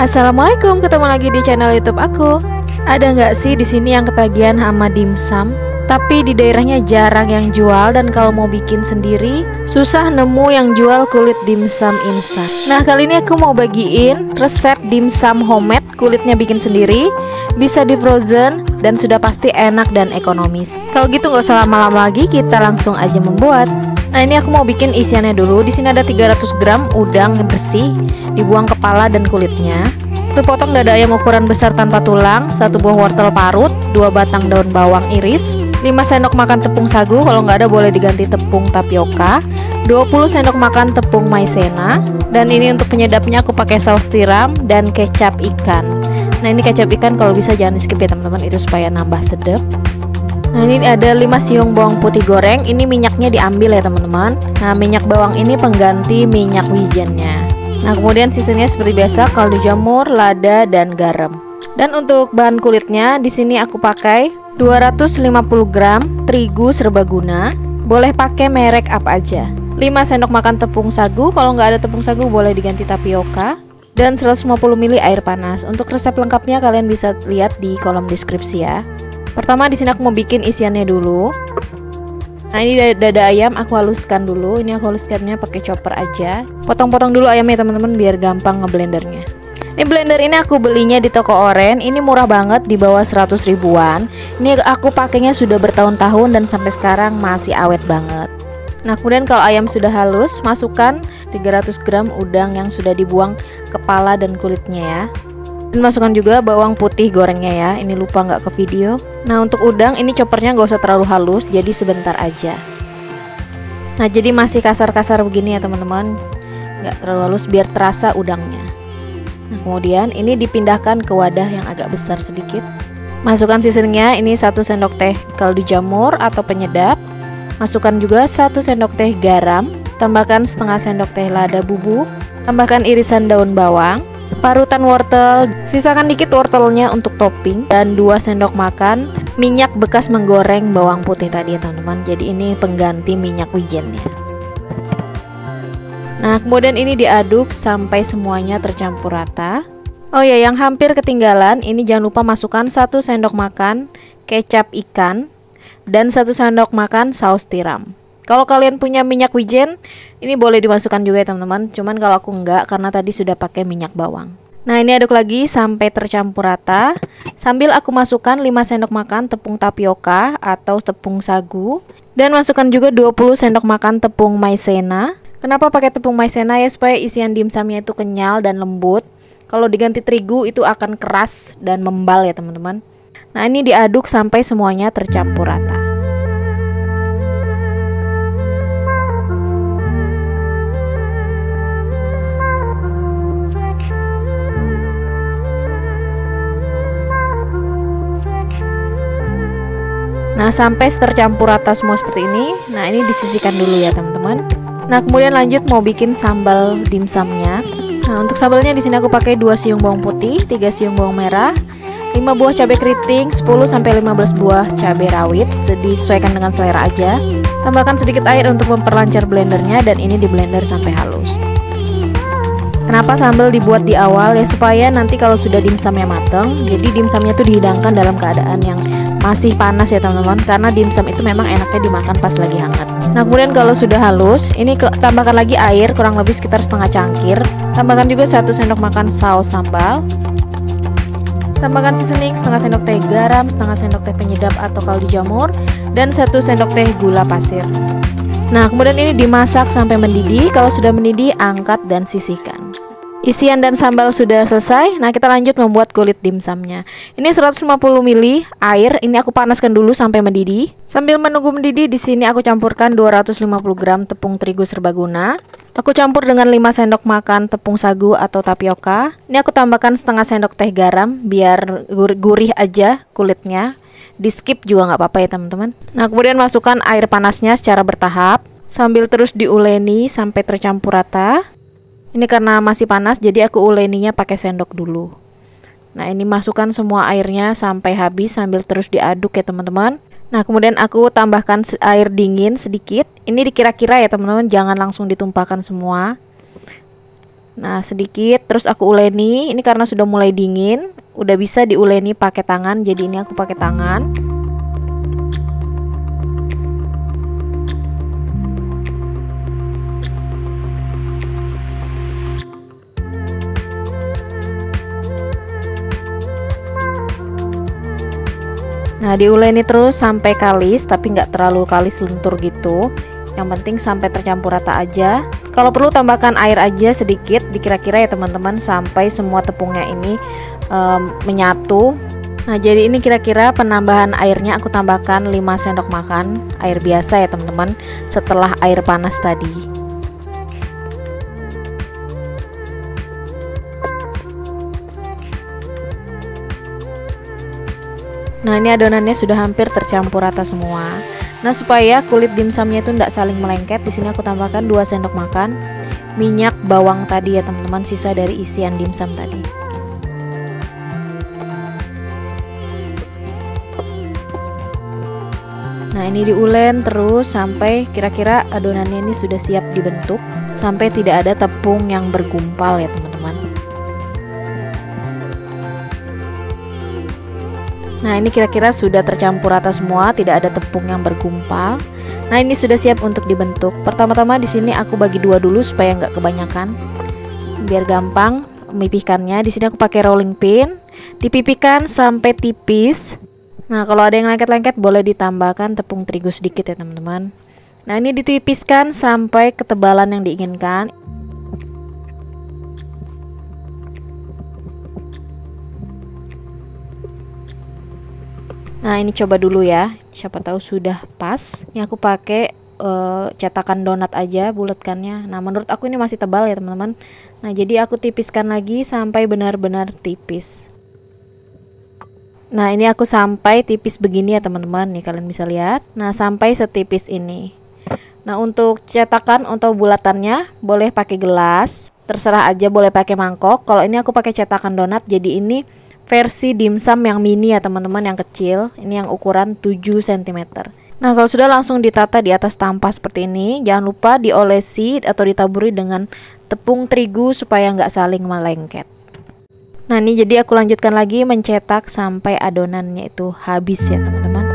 Assalamualaikum, ketemu lagi di channel YouTube aku. Ada nggak sih di sini yang ketagihan sama dimsum? Tapi di daerahnya jarang yang jual, dan kalau mau bikin sendiri susah nemu yang jual kulit dimsum instan. Nah, kali ini aku mau bagiin resep dimsum homemade, kulitnya bikin sendiri, bisa di frozen, dan sudah pasti enak dan ekonomis. Kalau gitu nggak usah lama-lama lagi, kita langsung aja membuat. Nah, ini aku mau bikin isiannya dulu. Di sini ada 300 gram udang yang bersih, dibuang kepala dan kulitnya. Satu potong dada ayam ukuran besar tanpa tulang, 1 buah wortel parut, 2 batang daun bawang iris, 5 sendok makan tepung sagu, kalau nggak ada boleh diganti tepung tapioka, 20 sendok makan tepung maizena, dan ini untuk penyedapnya aku pakai saus tiram dan kecap ikan. Nah, ini kecap ikan kalau bisa jangan di skip ya teman-teman, itu supaya nambah sedap. Nah, ini ada 5 siung bawang putih goreng, ini minyaknya diambil ya teman-teman. Nah, minyak bawang ini pengganti minyak wijennya. Nah, kemudian sisanya seperti biasa kaldu jamur, lada, dan garam. Dan untuk bahan kulitnya di sini aku pakai 250 gram terigu serbaguna. Boleh pakai merek apa aja. 5 sendok makan tepung sagu, kalau nggak ada tepung sagu boleh diganti tapioka. Dan 150 ml air panas. Untuk resep lengkapnya kalian bisa lihat di kolom deskripsi ya. Pertama di sini aku mau bikin isiannya dulu. Nah, ini dada ayam aku haluskan dulu. Ini aku haluskannya pakai chopper aja. Potong-potong dulu ayamnya teman-teman biar gampang ngeblendernya. Ini blender ini aku belinya di toko oren. Ini murah banget, di bawah 100 ribuan. Ini aku pakainya sudah bertahun-tahun dan sampai sekarang masih awet banget. Nah, kemudian kalau ayam sudah halus, masukkan 300 gram udang yang sudah dibuang kepala dan kulitnya ya. Dan masukkan juga bawang putih gorengnya ya. Ini lupa nggak ke video. Nah, untuk udang ini choppernya nggak usah terlalu halus, jadi sebentar aja. Nah, jadi masih kasar-kasar begini ya teman-teman, nggak terlalu halus biar terasa udangnya. Nah, kemudian ini dipindahkan ke wadah yang agak besar sedikit. Masukkan seasoningnya, ini 1 sendok teh kaldu jamur atau penyedap. Masukkan juga 1 sendok teh garam. Tambahkan setengah sendok teh lada bubuk. Tambahkan irisan daun bawang, parutan wortel, sisakan dikit wortelnya untuk topping, dan 2 sendok makan minyak bekas menggoreng bawang putih tadi ya teman-teman. Jadi ini pengganti minyak wijennya. Nah, kemudian ini diaduk sampai semuanya tercampur rata. Oh ya, yang hampir ketinggalan, ini jangan lupa masukkan 1 sendok makan kecap ikan dan 1 sendok makan saus tiram. Kalau kalian punya minyak wijen, ini boleh dimasukkan juga ya teman-teman. Cuman kalau aku enggak, karena tadi sudah pakai minyak bawang. Nah, ini aduk lagi sampai tercampur rata. Sambil aku masukkan 5 sendok makan tepung tapioka atau tepung sagu. Dan masukkan juga 20 sendok makan tepung maizena. Kenapa pakai tepung maizena ya? Supaya isian dimsumnya itu kenyal dan lembut. Kalau diganti terigu itu akan keras dan membal ya teman-teman. Nah, ini diaduk sampai semuanya tercampur rata. Nah, sampai tercampur rata semua seperti ini. Nah, ini disisihkan dulu ya teman-teman. Nah, kemudian lanjut mau bikin sambal dimsumnya. Nah, untuk sambalnya di sini aku pakai 2 siung bawang putih, 3 siung bawang merah, 5 buah cabai keriting, 10 sampai 15 buah cabai rawit. Disesuaikan dengan selera aja. Tambahkan sedikit air untuk memperlancar blendernya, dan ini di blender sampai halus. Kenapa sambal dibuat di awal ya? Supaya nanti kalau sudah dimsumnya mateng, jadi dimsumnya tuh dihidangkan dalam keadaan yang masih panas ya teman-teman, karena dimsum itu memang enaknya dimakan pas lagi hangat. Nah, kemudian kalau sudah halus, ini tambahkan lagi air kurang lebih sekitar setengah cangkir. Tambahkan juga 1 sendok makan saus sambal. Tambahkan seasoning setengah sendok teh garam, setengah sendok teh penyedap atau kaldu jamur, dan 1 sendok teh gula pasir. Nah, kemudian ini dimasak sampai mendidih. Kalau sudah mendidih, angkat dan sisihkan. Isian dan sambal sudah selesai. Nah, kita lanjut membuat kulit dimsumnya. Ini 150 ml air. Ini aku panaskan dulu sampai mendidih. Sambil menunggu mendidih, di sini aku campurkan 250 gram tepung terigu serbaguna. Aku campur dengan 5 sendok makan tepung sagu atau tapioka. Ini aku tambahkan setengah sendok teh garam biar gurih aja kulitnya. Di skip juga nggak apa-apa ya teman-teman. Nah, kemudian masukkan air panasnya secara bertahap sambil terus diuleni sampai tercampur rata. Ini karena masih panas, jadi aku uleninya pakai sendok dulu. Nah, ini masukkan semua airnya sampai habis sambil terus diaduk ya teman-teman. Nah, kemudian aku tambahkan air dingin sedikit. Ini dikira-kira ya teman-teman, jangan langsung ditumpahkan semua. Nah, sedikit terus aku uleni. Ini karena sudah mulai dingin, udah bisa diuleni pakai tangan. Jadi ini aku pakai tangan. Nah, diuleni terus sampai kalis, tapi nggak terlalu kalis lentur gitu. Yang penting sampai tercampur rata aja. Kalau perlu tambahkan air aja sedikit, dikira-kira ya teman-teman, sampai semua tepungnya ini menyatu. Nah, jadi ini kira-kira penambahan airnya aku tambahkan 5 sendok makan air biasa ya teman-teman, setelah air panas tadi. Nah, ini adonannya sudah hampir tercampur rata semua. Nah, supaya kulit dimsumnya itu tidak saling melengket, di sini aku tambahkan 2 sendok makan minyak bawang tadi ya teman-teman, sisa dari isian dimsum tadi. Nah, ini diulen terus sampai kira-kira adonannya ini sudah siap dibentuk, sampai tidak ada tepung yang bergumpal ya teman-teman. Nah, ini kira-kira sudah tercampur rata semua, tidak ada tepung yang bergumpal. Nah, ini sudah siap untuk dibentuk. Pertama-tama di sini aku bagi dua dulu supaya nggak kebanyakan, biar gampang memipihkannya. Di sini aku pakai rolling pin, dipipihkan sampai tipis. Nah, kalau ada yang lengket-lengket boleh ditambahkan tepung terigu sedikit ya teman-teman. Nah, ini ditipiskan sampai ketebalan yang diinginkan. Nah, ini coba dulu ya, siapa tahu sudah pas. Ini aku pakai cetakan donat aja, bulatkannya. Nah, menurut aku ini masih tebal ya teman-teman. Nah, jadi aku tipiskan lagi sampai benar-benar tipis. Nah, ini aku sampai tipis begini ya teman-teman. Nih kalian bisa lihat. Nah, sampai setipis ini. Nah, untuk cetakan atau bulatannya boleh pakai gelas, terserah aja, boleh pakai mangkok. Kalau ini aku pakai cetakan donat, jadi ini versi dimsum yang mini ya teman-teman, yang kecil. Ini yang ukuran 7 cm. Nah, kalau sudah langsung ditata di atas tampah seperti ini. Jangan lupa diolesi atau ditaburi dengan tepung terigu supaya nggak saling melengket. Nah, ini jadi aku lanjutkan lagi mencetak sampai adonannya itu habis ya teman-teman.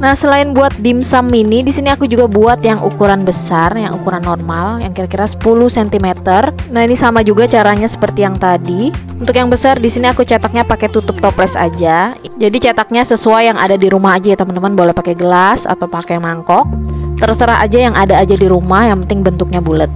Nah, selain buat dimsum mini, di sini aku juga buat yang ukuran besar, yang ukuran normal, yang kira-kira 10 cm. Nah, ini sama juga caranya seperti yang tadi. Untuk yang besar di sini aku cetaknya pakai tutup toples aja. Jadi cetaknya sesuai yang ada di rumah aja ya teman-teman, boleh pakai gelas atau pakai mangkok. Terserah aja yang ada aja di rumah, yang penting bentuknya bulat.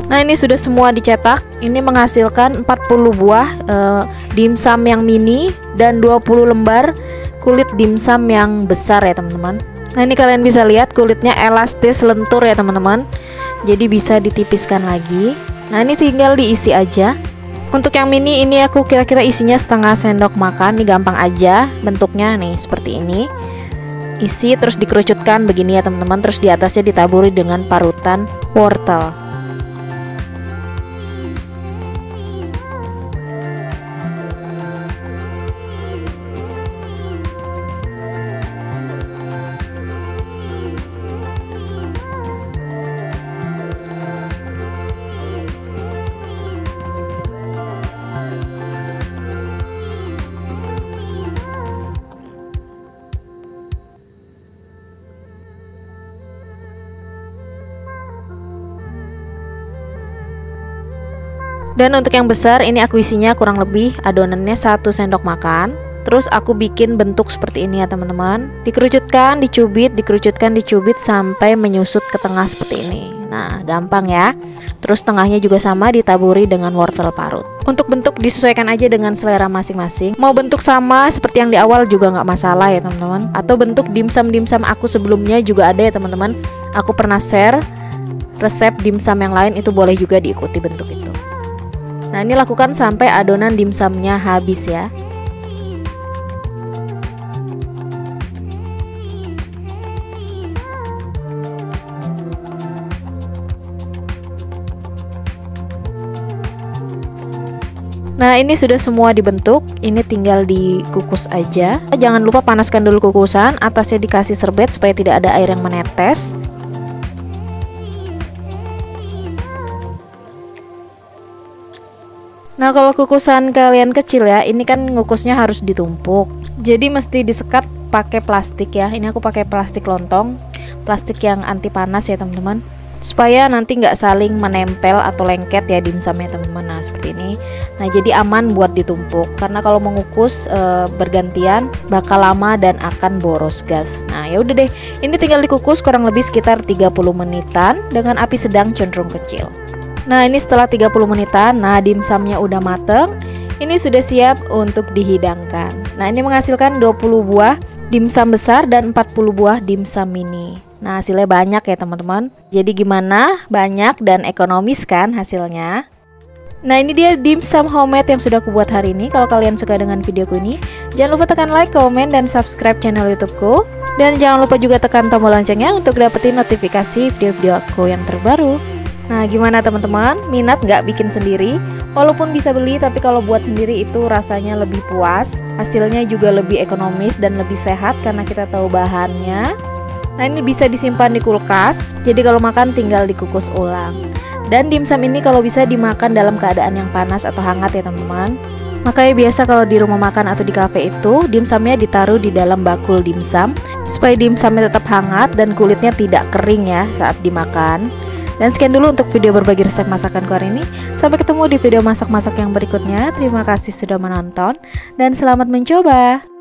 Nah, ini sudah semua dicetak. Ini menghasilkan 40 buah dimsum yang mini dan 20 lembar kulit dimsum yang besar ya teman-teman. Nah, ini kalian bisa lihat kulitnya elastis, lentur ya teman-teman. Jadi bisa ditipiskan lagi. Nah, ini tinggal diisi aja. Untuk yang mini ini aku kira-kira isinya setengah sendok makan. Ini gampang aja bentuknya nih seperti ini. Isi terus dikerucutkan begini ya teman-teman. Terus di atasnya ditaburi dengan parutan wortel. Dan untuk yang besar ini aku isinya kurang lebih adonannya 1 sendok makan. Terus aku bikin bentuk seperti ini ya teman-teman. Dikerucutkan, dicubit, dikerucutkan, dicubit sampai menyusut ke tengah seperti ini. Nah, gampang ya. Terus tengahnya juga sama ditaburi dengan wortel parut. Untuk bentuk disesuaikan aja dengan selera masing-masing. Mau bentuk sama seperti yang di awal juga nggak masalah ya teman-teman. Atau bentuk dimsum-dimsum aku sebelumnya juga ada ya teman-teman. Aku pernah share resep dimsum yang lain, itu boleh juga diikuti bentuk itu. Nah, ini lakukan sampai adonan dimsumnya habis ya. Nah, ini sudah semua dibentuk, ini tinggal dikukus aja. Jangan lupa panaskan dulu kukusan, atasnya dikasih serbet supaya tidak ada air yang menetes. Nah, kalau kukusan kalian kecil ya, ini kan ngukusnya harus ditumpuk. Jadi mesti disekat pakai plastik ya. Ini aku pakai plastik lontong, plastik yang anti panas ya teman-teman, supaya nanti nggak saling menempel atau lengket ya dimsumnya teman-teman. Nah, seperti ini. Nah, jadi aman buat ditumpuk, karena kalau mengukus bergantian bakal lama dan akan boros gas. Nah, ya udah deh, ini tinggal dikukus kurang lebih sekitar 30 menitan dengan api sedang cenderung kecil. Nah, ini setelah 30 menitan, nah dimsumnya udah mateng. Ini sudah siap untuk dihidangkan. Nah, ini menghasilkan 20 buah dimsum besar dan 40 buah dimsum mini. Nah, hasilnya banyak ya teman-teman. Jadi gimana? Banyak dan ekonomis kan hasilnya? Nah, ini dia dimsum homemade yang sudah aku buat hari ini. Kalau kalian suka dengan videoku ini, jangan lupa tekan like, komen, dan subscribe channel YouTubeku. Dan jangan lupa juga tekan tombol loncengnya untuk dapetin notifikasi video-video aku yang terbaru. Nah, gimana teman-teman? Minat nggak bikin sendiri? Walaupun bisa beli, tapi kalau buat sendiri itu rasanya lebih puas. Hasilnya juga lebih ekonomis dan lebih sehat karena kita tahu bahannya. Nah, ini bisa disimpan di kulkas, jadi kalau makan tinggal dikukus ulang. Dan dimsum ini kalau bisa dimakan dalam keadaan yang panas atau hangat ya teman-teman. Makanya biasa kalau di rumah makan atau di cafe itu dimsumnya ditaruh di dalam bakul dimsum supaya dimsumnya tetap hangat dan kulitnya tidak kering ya saat dimakan. Dan sekian dulu untuk video berbagi resep masakanku hari ini. Sampai ketemu di video masak-masak yang berikutnya. Terima kasih sudah menonton dan selamat mencoba.